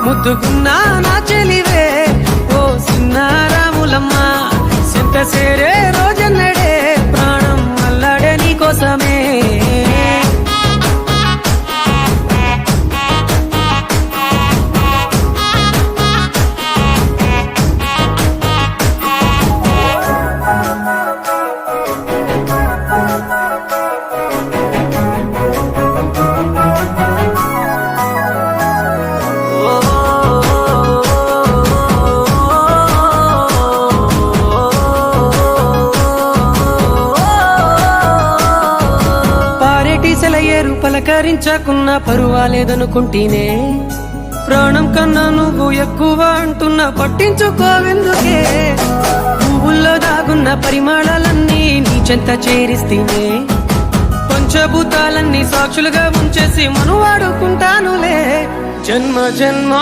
ముద్దుకున్నా నా చెలివే ఓ సిన్నారాములమ్మ సింత సేరే రోజన్నడే ప్రాణం అల్లాడే నీకోసమే సెలయేరు పలకరించకున్నా పరువాలేదనుకుంటేనే ప్రాణం కన్నా నువ్వు ఎక్కువ అంటున్నా పట్టించుకోవెందుకే పువ్వుల్లో దాగున్న పరిమాణాలన్నీ నీ చెంత చేరిస్తేనే పంచభూతాలన్నీ సాక్షులుగా ఉంచేసి మనువాడుకుంటానులే జన్మ జన్మ